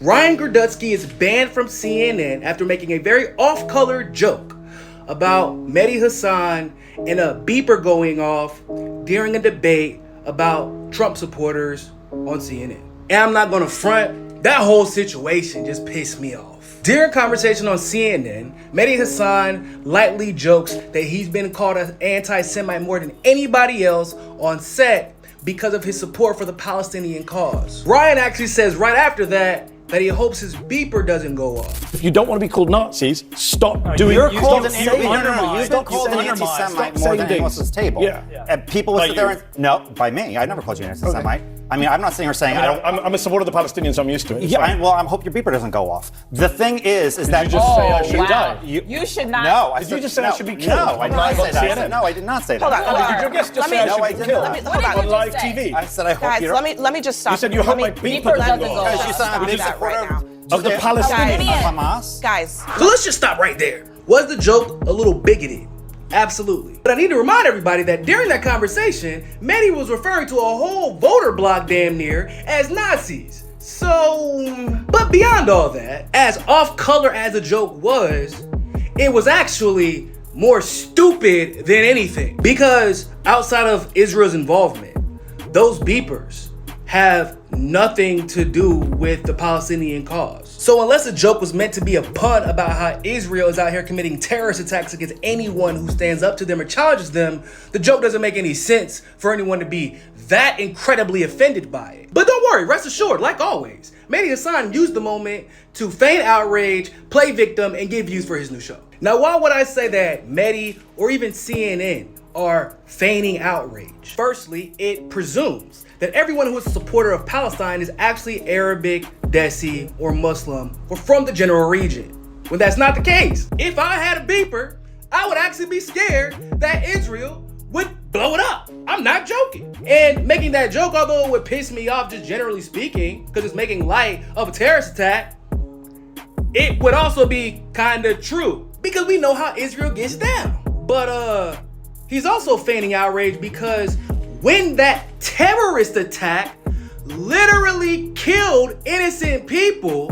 Ryan Grudutsky is banned from CNN after making a very off-color joke about Mehdi Hasan and a beeper going off during a debate about Trump supporters on CNN. And I'm not gonna front, that whole situation just pissed me off. During a conversation on CNN, Mehdi Hasan lightly jokes that he's been called an anti-Semite more than anybody else on set because of his support for the Palestinian cause. Ryan actually says right after that he hopes his beeper doesn't go off. If you don't want to be called Nazis, stop doing it. You're called an anti-Semite. You've been called an anti-Semite more than anyone else's table. Yeah. And people would sit there and, no, by me. I never called you an anti-Semite. Okay. I mean, I'm not sitting here saying I'm a supporter of the Palestinians, so I'm used to it. Yeah, I hope your beeper doesn't go off. The thing is that you just say I should die. You should not. No, did you just say I should be killed? No, I did not say that. No, I did not say that. Hold on. Did your guest just say I should be killed on live TV? I said I hope you. Let me just stop. You said you hope my beeper doesn't go off. Because you said I'm a big supporter of the Palestinians. Hamas. Guys. So let's just stop right there. Was the joke a little bigoted? Absolutely. But I need to remind everybody that during that conversation, Mehdi was referring to a whole voter bloc damn near as Nazis. So, but beyond all that, as off-color as the joke was, it was actually more stupid than anything. Because outside of Israel's involvement, those beepers have nothing to do with the Palestinian cause. So unless the joke was meant to be a pun about how Israel is out here committing terrorist attacks against anyone who stands up to them or challenges them, the joke doesn't make any sense for anyone to be that incredibly offended by it. But don't worry, rest assured, like always, Mehdi Hasan used the moment to feign outrage, play victim, and give views for his new show. Now, why would I say that Mehdi or even CNN are feigning outrage? Firstly, it presumes that everyone who is a supporter of Palestine is actually Arabic, Desi, or Muslim, or from the general region. When that's not the case. If I had a beeper, I would actually be scared that Israel would blow it up. I'm not joking. And making that joke, although it would piss me off just generally speaking, because it's making light of a terrorist attack, it would also be kind of true, because we know how Israel gets down. But he's also feigning outrage because when that terrorist attack literally killed innocent people,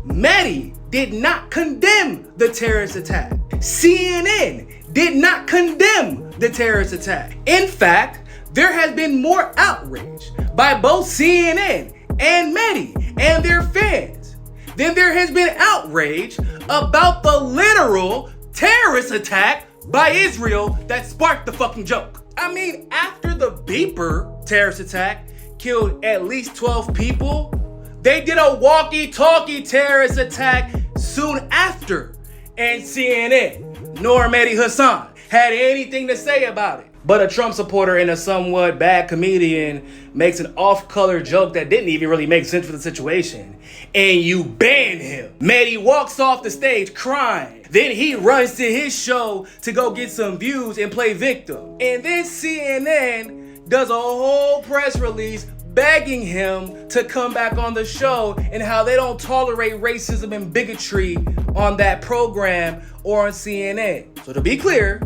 Mehdi did not condemn the terrorist attack. CNN did not condemn the terrorist attack. In fact, there has been more outrage by both CNN and Mehdi and their fans than there has been outrage about the literal terrorist attack by Israel that sparked the fucking joke. I mean, after the beeper terrorist attack killed at least 12 people, they did a walkie-talkie terrorist attack soon after, and CNN nor Mehdi Hasan had anything to say about it. But a Trump supporter and a somewhat bad comedian makes an off-color joke that didn't even really make sense for the situation, and you ban him. Mehdi walks off the stage crying. Then he runs to his show to go get some views and play victim. And then CNN does a whole press release begging him to come back on the show and how they don't tolerate racism and bigotry on that program or on CNN. So to be clear,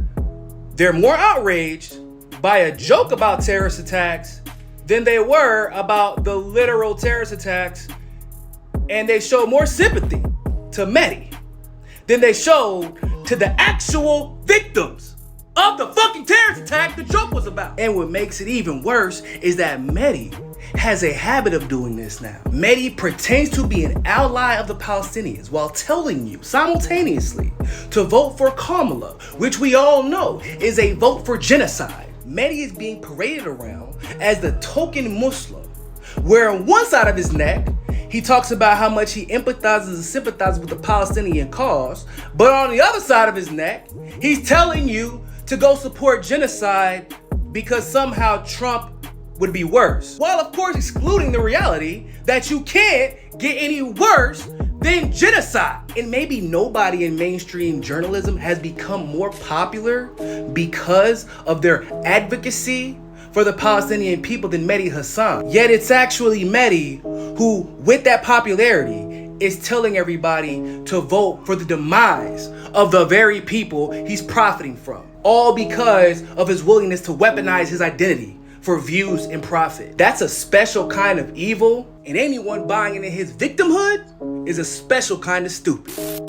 they're more outraged by a joke about terrorist attacks than they were about the literal terrorist attacks, and they show more sympathy to Mehdi than they showed to the actual victims of the fucking terrorist attack the joke was about. And what makes it even worse is that Mehdi has a habit of doing this now. Mehdi pretends to be an ally of the Palestinians while telling you simultaneously to vote for Kamala, which we all know is a vote for genocide. Mehdi is being paraded around as the token Muslim, where on one side of his neck, he talks about how much he empathizes and sympathizes with the Palestinian cause, but on the other side of his neck, he's telling you to go support genocide because somehow Trump would be worse. While of course excluding the reality that you can't get any worse than genocide. And maybe nobody in mainstream journalism has become more popular because of their advocacy for the Palestinian people than Mehdi Hasan. Yet it's actually Mehdi who, with that popularity, is telling everybody to vote for the demise of the very people he's profiting from. All because of his willingness to weaponize his identity for views and profit. That's a special kind of evil, and anyone buying into his victimhood is a special kind of stupid.